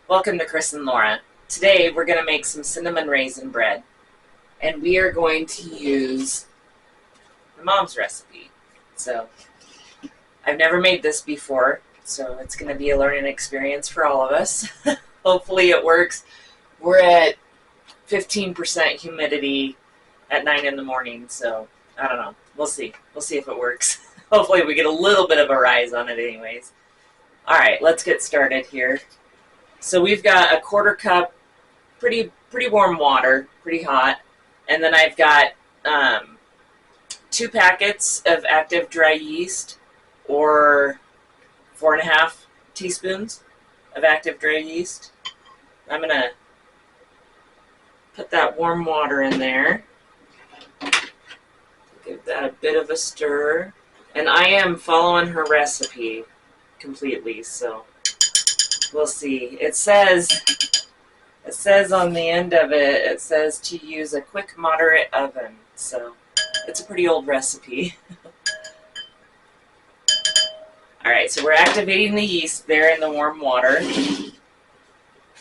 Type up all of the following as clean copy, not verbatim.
Welcome to Chris and Laura. Today we're going to make some cinnamon raisin bread, and we are going to use my mom's recipe. So I've never made this before, so it's going to be a learning experience for all of us. Hopefully it works. We're at 15% humidity at 9 in the morning, so I don't know. We'll see. We'll see if it works. Hopefully we get a little bit of a rise on it anyways. All right, let's get started here. So we've got a 1/4 cup, pretty warm water, pretty hot. And then I've got 2 packets of active dry yeast, or 4.5 teaspoons of active dry yeast. I'm going to put that warm water in there. Give that a bit of a stir. And I am following her recipe completely, so we'll see. It says on the end of it, it says to use a quick moderate oven, so it's a pretty old recipe. Alright, so we're activating the yeast there in the warm water.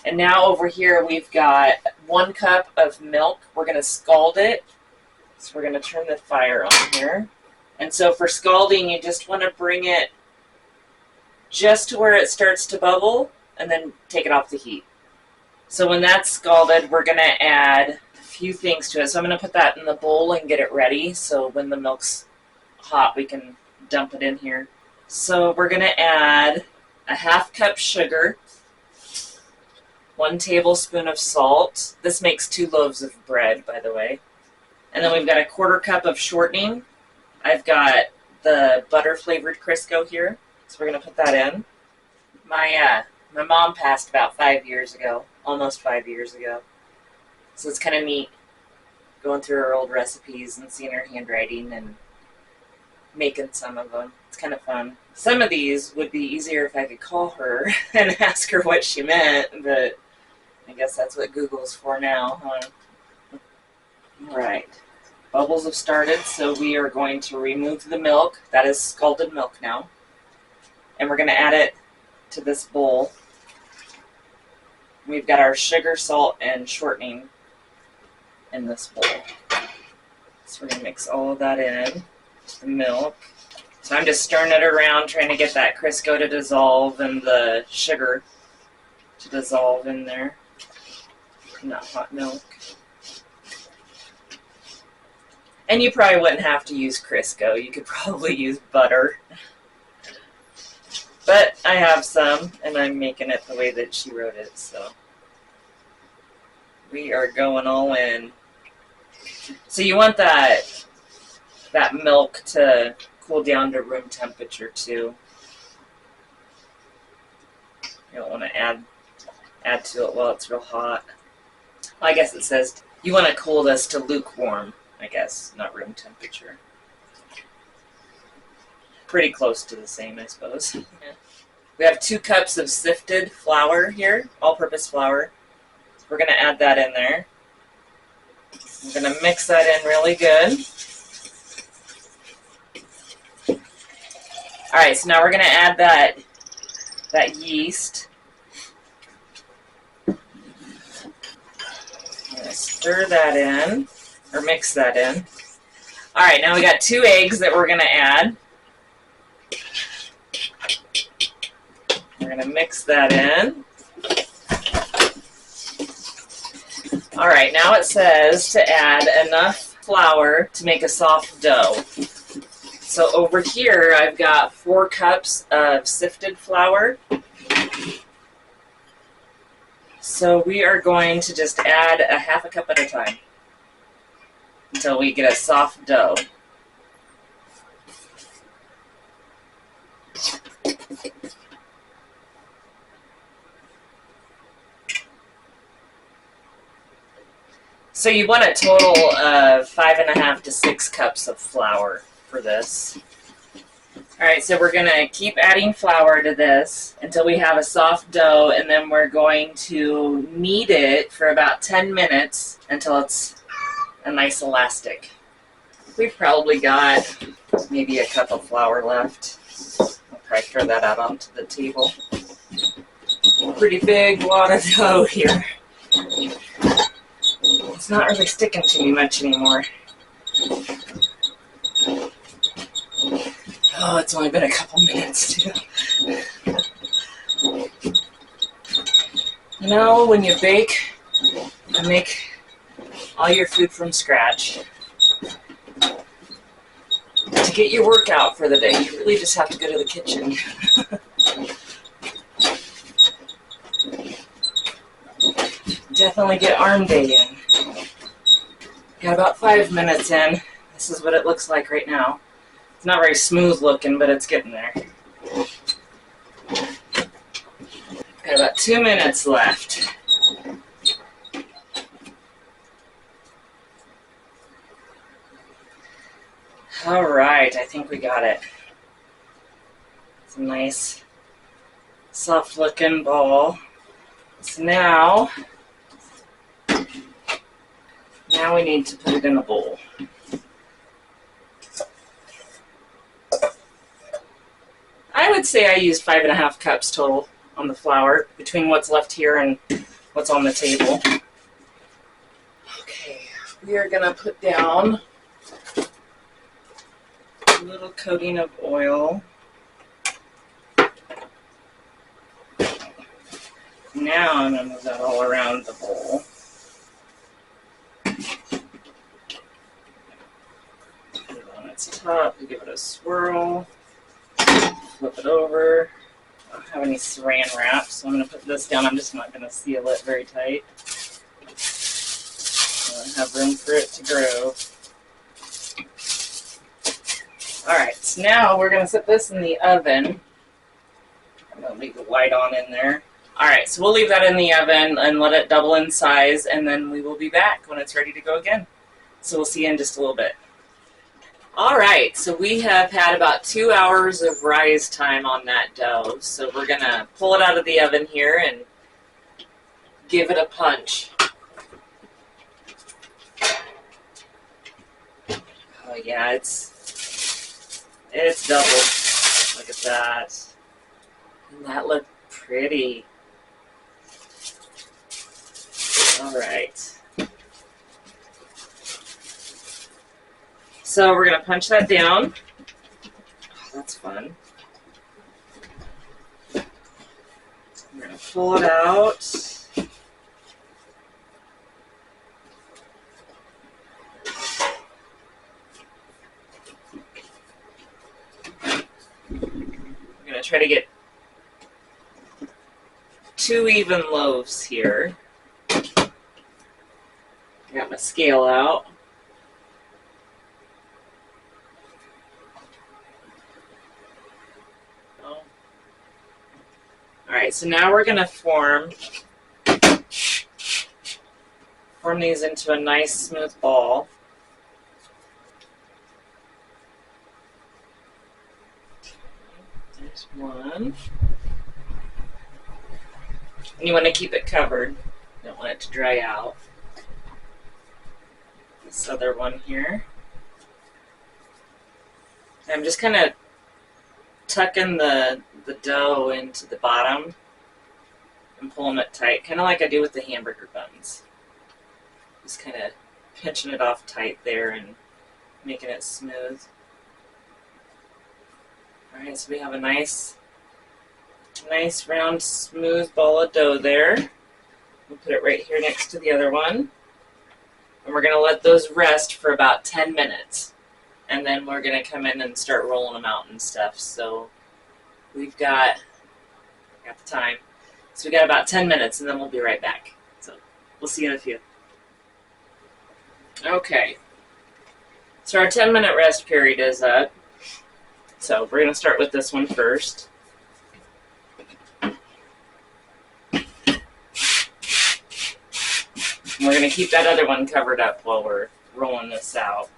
And now over here we've got 1 cup of milk. We're going to scald it. So we're going to turn the fire on here. And so for scalding, you just want to bring it just to where it starts to bubble and then take it off the heat. So when that's scalded, we're going to add a few things to it. So I'm going to put that in the bowl and get it ready, so when the milk's hot we can dump it in here. So we're going to add a 1/2 cup sugar, 1 tablespoon of salt. This makes 2 loaves of bread, by the way. And then we've got a 1/4 cup of shortening. I've got the butter flavored Crisco here, so we're going to put that in. My mom passed about 5 years ago, almost 5 years ago. So it's kind of neat going through her old recipes and seeing her handwriting and making some of them. It's kind of fun. Some of these would be easier if I could call her and ask her what she meant, but I guess that's what Google's for now, huh? All right. Bubbles have started, so we are going to remove the milk. That is scalded milk now. And we're going to add it to this bowl. We've got our sugar, salt, and shortening in this bowl. So we're going to mix all of that in to the milk. So I'm just stirring it around, trying to get that Crisco to dissolve and the sugar to dissolve in there in that hot milk. And you probably wouldn't have to use Crisco. You could probably use butter. But I have some, and I'm making it the way that she wrote it, so we are going all in. So you want that milk to cool down to room temperature too. You don't want to add to it while it's real hot. Well, I guess it says you want to cool this to lukewarm, I guess, not room temperature. Pretty close to the same, I suppose. Yeah. We have 2 cups of sifted flour here, all-purpose flour. So we're going to add that in there. I'm going to mix that in really good. All right, so now we're going to add that yeast. I'm going to stir that in, or mix that in. All right, now we got 2 eggs that we're going to add. We're going to mix that in. All right, now it says to add enough flour to make a soft dough. So over here, I've got 4 cups of sifted flour. So we are going to just add a 1/2 cup at a time until we get a soft dough. So you want a total of 5.5 to 6 cups of flour for this. Alright, so we're going to keep adding flour to this until we have a soft dough, and then we're going to knead it for about 10 minutes until it's a nice elastic. We've probably got maybe a cup of flour left. I'll probably throw that out onto the table. pretty big wad of dough here. It's not really sticking to me much anymore. Oh, it's only been a couple minutes too. You know, when you bake and make all your food from scratch, to get your workout for the day, you really just have to go to the kitchen. Definitely get arm day in. Got about 5 minutes in. This is what it looks like right now. It's not very smooth looking, but it's getting there. Got about 2 minutes left. All right, I think we got it. It's a nice, soft-looking ball. So now we need to put it in a bowl. I would say I used 5.5 cups total on the flour between what's left here and what's on the table. Okay, we are gonna put down a little coating of oil. Now I'm gonna move that all around the bowl. Put it on its top, give it a swirl, flip it over. I don't have any saran wrap, so I'm going to put this down. I'm just not going to seal it very tight. I don't have room for it to grow. Alright, so now we're going to set this in the oven. I'm going to leave the light on in there. Alright, so we'll leave that in the oven and let it double in size, and then we will be back when it's ready to go again. So we'll see you in just a little bit. Alright, so we have had about 2 hours of rise time on that dough. So we're going to pull it out of the oven here and give it a punch. Oh yeah, it's doubled. Look at that. And that looked pretty. Alright. So we're going to punch that down. Oh, that's fun. We're going to pull it out. I'm going to try to get 2 even loaves here. Got my scale out. Alright, so now we're going to form these into a nice smooth ball. There's one. And you want to keep it covered. You don't want it to dry out. This other one here. I'm just kind of tucking the dough into the bottom and pulling it tight, kind of like I do with the hamburger buns. Just kind of pinching it off tight there and making it smooth. Alright, so we have a nice round smooth ball of dough there. We'll put it right here next to the other one. And we're going to let those rest for about 10 minutes. And then we're going to come in and start rolling them out and stuff. So we've got the time. So we got about 10 minutes and then we'll be right back. So we'll see you in a few. Okay. So our 10-minute rest period is up. So we're going to start with this one first. And we're going to keep that other one covered up while we're rolling this out.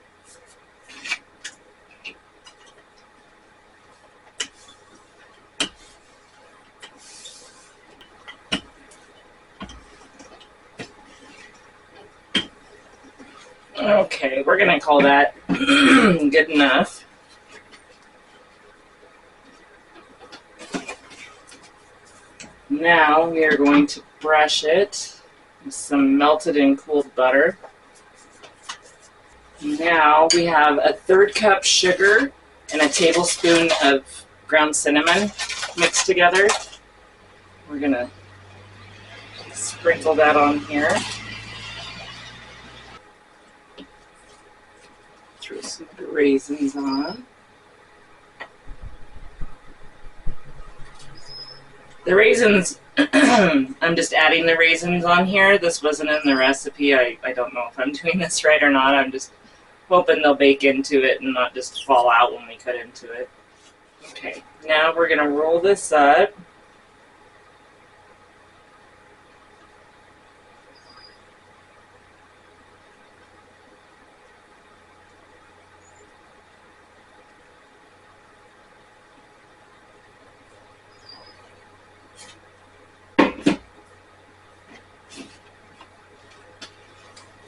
Okay, we're going to call that good enough. Now we are going to brush it with some melted and cooled butter. Now we have a 1/3 cup sugar and a tablespoon of ground cinnamon mixed together. We're going to sprinkle that on here. Throw some raisins on. The raisins, I'm just adding the raisins on here. This wasn't in the recipe. I don't know if I'm doing this right or not. I'm just hoping they'll bake into it and not just fall out when we cut into it. Okay, now we're going to roll this up.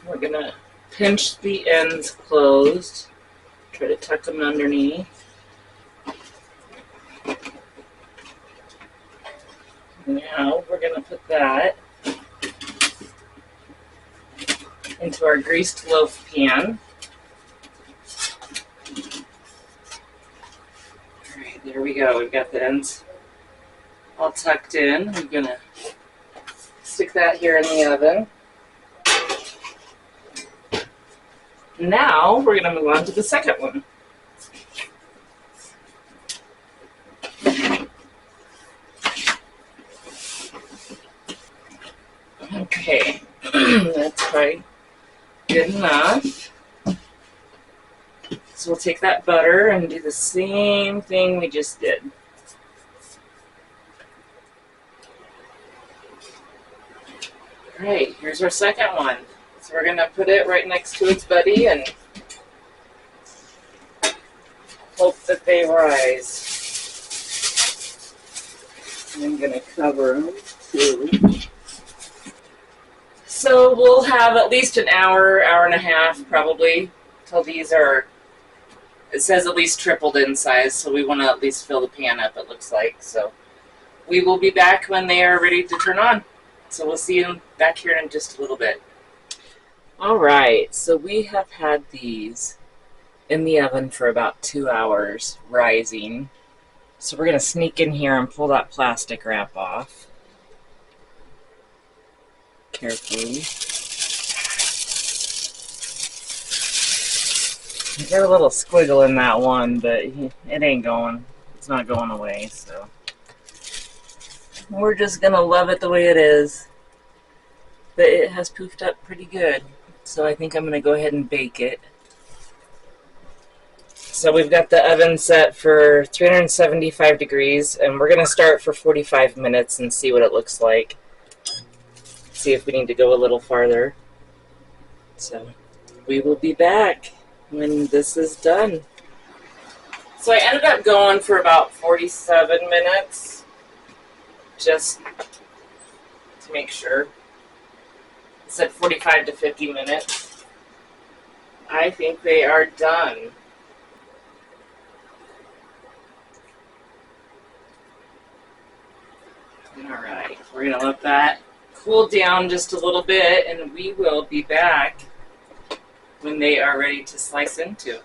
We're going to pinch the ends closed. Try to tuck them underneath. Now we're going to put that into our greased loaf pan. Alright, there we go. We've got the ends all tucked in. I'm going to stick that here in the oven. Now we're going to move on to the second one. Okay, that's probably good enough. So we'll take that butter and do the same thing we just did. Alright, here's our second one. So we're going to put it right next to its buddy and hope that they rise. And I'm going to cover them too. So we'll have at least an hour, hour and a half probably, till these are, it says at least tripled in size, so we want to at least fill the pan up, it looks like. So we will be back when they are ready to turn on. So we'll see you back here in just a little bit. Alright, so we have had these in the oven for about 2 hours, rising. So we're going to sneak in here and pull that plastic wrap off. Carefully. I got a little squiggle in that one, but it ain't going. It's not going away, so we're just going to love it the way it is. But it has poofed up pretty good. So I think I'm going to go ahead and bake it. So we've got the oven set for 375 degrees, and we're going to start for 45 minutes and see what it looks like. See if we need to go a little farther. So we will be back when this is done. So I ended up going for about 47 minutes, just to make sure. Said 45 to 50 minutes. I think they are done. Alright, we're going to let that cool down just a little bit, and we will be back when they are ready to slice into.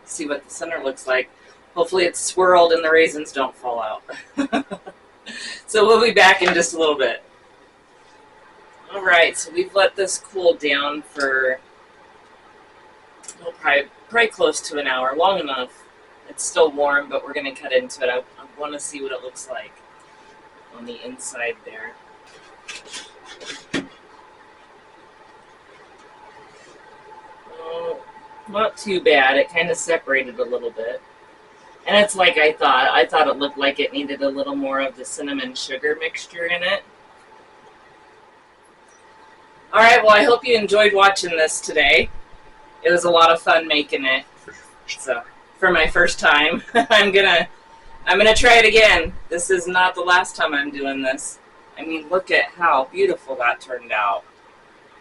See what the center looks like. Hopefully it's swirled and the raisins don't fall out. So we'll be back in just a little bit. Alright, so we've let this cool down for probably close to an hour, long enough. It's still warm, but we're going to cut into it. I want to see what it looks like on the inside there. Oh, not too bad. It kind of separated a little bit. And it's like I thought. I thought it looked like it needed a little more of the cinnamon sugar mixture in it. Alright, well I hope you enjoyed watching this today. It was a lot of fun making it. So, for my first time, I'm gonna try it again. This is not the last time I'm doing this. I mean, look at how beautiful that turned out.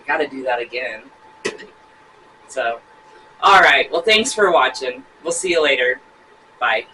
I gotta do that again. So, alright, well thanks for watching. We'll see you later. Bye.